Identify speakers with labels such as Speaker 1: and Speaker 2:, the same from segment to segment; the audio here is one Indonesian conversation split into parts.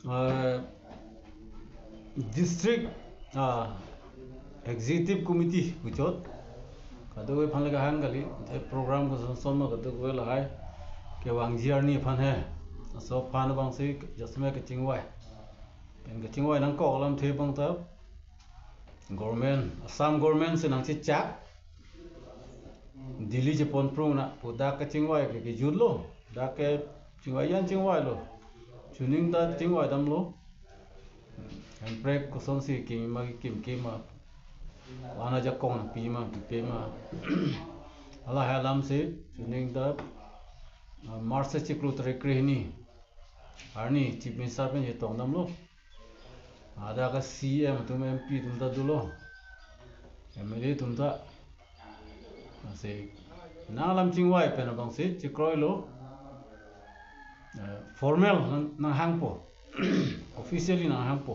Speaker 1: uh, district executive committee kuchot kadu we phan laga hang gali program ko son ma kadu we la hai ke wang jiar ni phan he so phan bang si jasme ke chingwai en ke chingwai nang ko lam the bang ta government assam government se nang chi chak Delhi je pon prung na pu da ka chingwai ke jut lo da ke chingwai yan chingwai lo chuning da chingwai dam lo en break ko son si ki ma kim ma wana ja kong pi ma pi ma ala halam se chuning da march chi kru tre krihni arni chief minister pen je tong dam lo ada ka cm tum mp tum da dulo mla tum da se na lam chingwai pen bang se chi kroi lo formal na hang po officially na hang po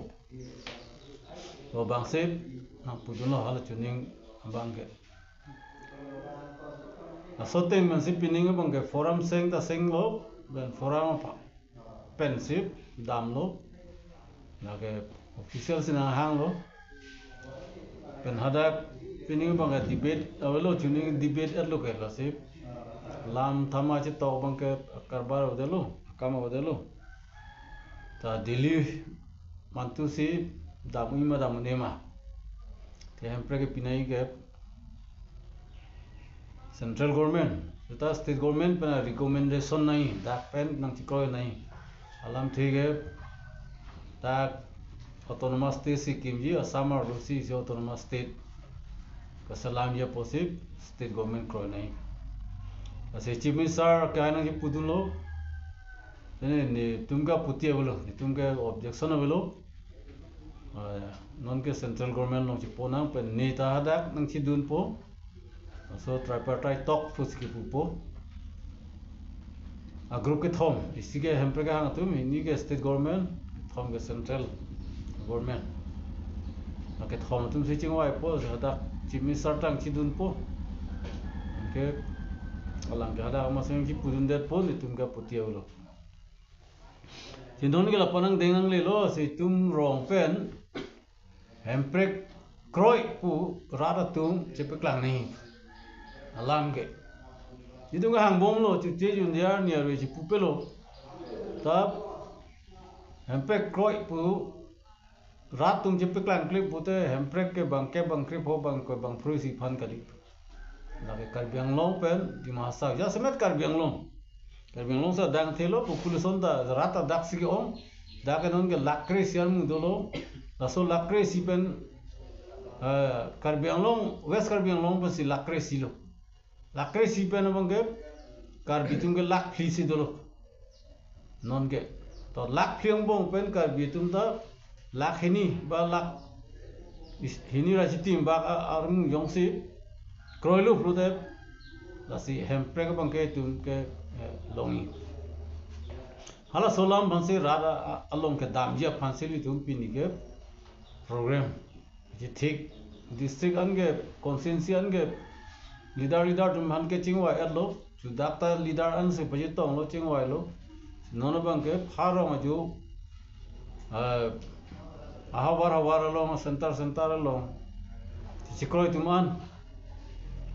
Speaker 1: so bang se na pudun lo hala chuning bang ke so ten man se pining bang ke forum seng ta seng lo ben forum pensip dam lo na ke official sina hang lo pen hada pining bang ke debate awelo chuning debate at lo ke la se lam thama che to bang ke karbar odelo kama odelo ta Delhi mantu si damu ma damu nema keempre ke pinai ke central government ta state government pa recommendation nai da pen nang chikoi nai alam thige ta autonomous state sikkim ji assam or rusi is autonomous state ka salam ya posib state government kroi nai ase chief minister ka nang ji pudun lo ne tumga putia bolo tumga objection bolo non ke central government long chi ponang pen neta hadak nang chi dun po so tripartite talk fuski po a group ke thom isige hempre ka hang tum ni ke state government thom ke central government ke thom tum si chingwai po hadak chief minister tang chi dun po ke alang ke hadak ma seng chi pudun det po ni tum ka putia lo Sindon ke lapanang dengang le lo si tum rong pen hemprek kroi pu rada tum cepek lang ni alam ke itu nga hang bom lo tu je jun dia ni ari ci pupelo tap hemprek kroi pu rat tum cepek lang klip pute hemprek ke bang krip ho bang ko bang frui si phan kali la ke karbiang long pen di masa ya semet karbiang long sa dang thelo population da rata dak si om da ka non ke lakre sian mu dolo la so lakre si pen karbiang long west karbiang long pa si lakre si lo lakre si pen bang ke karbitum ke lak phli si dolo non ke to lak phiang bong pen karbitum da lak hini ba lak hini ra si tim ba arung yong si kroilu frude la si hemprek bang ke tum ke longi hala solam bhansi rada along ke dam je phansi li tum pini ke program je thik district ange consensus ange leader tum han ke chingwa elo chu dakta leader an se paje tong lo chingwa lo nono bang ke pharo ma ju ahawar lo sentar lo chikroi tuman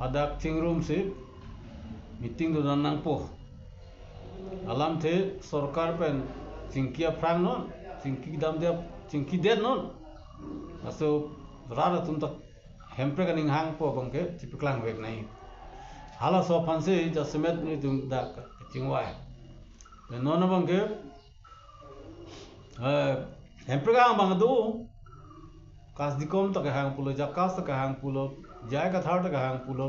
Speaker 1: adak ting room se meeting do nang po alam the sarkar pen chingkia frang non chingki dam de chingki det non aso rara tum tak hempre kaning hang po bang ke chipklang wek nai hala so phanse jasmet ni tum da chingwai non bang ke hempre ka bang do kas dikom tak hang pulo jakas tak hang pulo jai ka thar tak hang pulo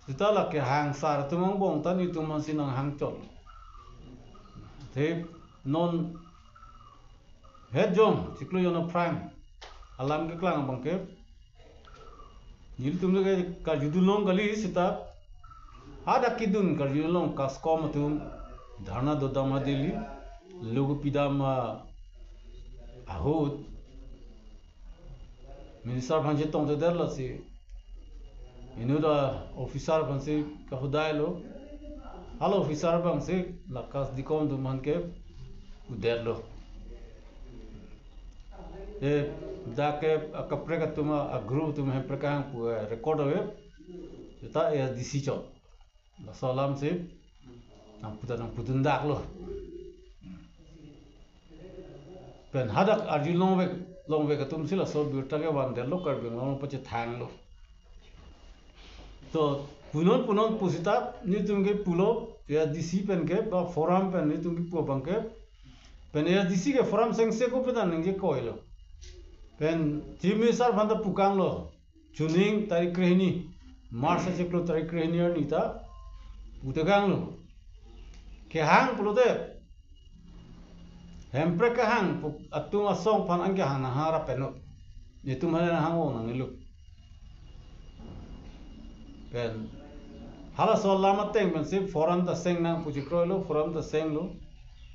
Speaker 1: sita la ke hang sar tumang bong tani tumang sinang hang chol thế non hết jom siklo yono prime alam ke klang bang ke nil tum ke ka judulong gali sita ada kidun ka judulong kaskom tum dharna dodama deli logo pidama ahut minister bhanje tong de der la si inuda officer bhanse ka hudai lo halo officer bang se lakas dikom du man ke uderlo जाके कपड़े का तुम ग्रुप तुम है प्रकार रिकॉर्ड हुए kita di situ salam sih nang putan dak lo pen hadak arjun long ve ka tum sila so biurta ke wan del lo kar bing long pache thang lo to punon pusita ni tum ke pulo ya disi pen ke ba forum pen ni tum ke pu bang ke pen ya disi ke forum seng se ko pedan nang je koilo pen jimi sar banda pukang lo juning tarik krehni Mars aja kalau tarik kerenier nita, udah gang lo, kehang pulau deh, hempre kehang, atu masong pan angge hang nahara penut, itu mana hang orang ngilu, pen, hala soal lama teng pen sih forum ta seng nang puji kroy lo, forum ta seng lo,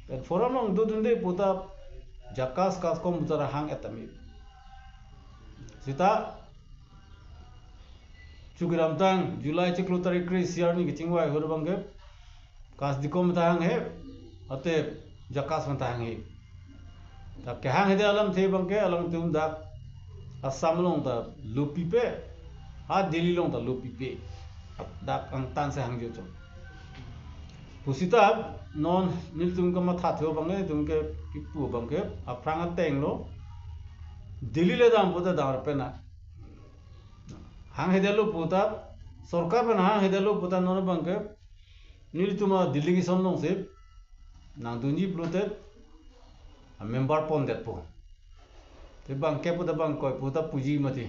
Speaker 1: pen forum nong dudun deh puta jakas kas kom puta hang etami, sita Cukuram tang Julai ciklu tarik kris siar ni kecingwai huru bangke kas dikom tahang he ate jakas mentahang he tak kehang he alam the bangke alam tum dak asam long ta lupi pe ha Delhi long ta lupi pe dak ang tan se hang jo pusita non nil tum ka matha thyo bangke tum ke kipu bangke aprang ateng lo Delhi le dam poda dar pe na hang hedalo puta सरकार में हाँ हेदलो पुता नोन बंके नील तुमा दिल्ली की सोन लोग से नांदुंजी प्लोते मेंबर पॉन देत पो ते बंके पुता बंको पुता पूजी मती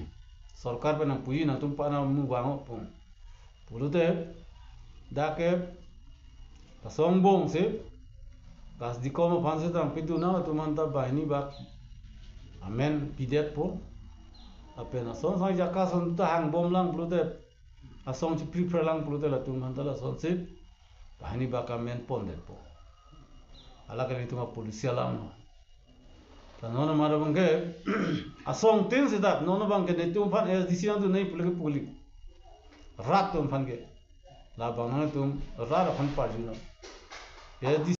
Speaker 1: सरकार पे ना पूजी ना तुम पाना मु बांगो पो पुलोते दाके सोंग बोंग से गास दिको में फांसे तंग पितु ना तुम अंता बाहिनी बाक अमेन पिदेत पो apa na son sang jaka son ta hang bom lang pulote asong chi prefer lang pulote la tum hantala son sip bahani baka men pondet po ala kali tuma polisi alam no ta nono mara bangke asong tin se dat nono bangke ne tum fan es disian tu nei puloke puli rat tum fan ke la bangna tum rar fan pa juno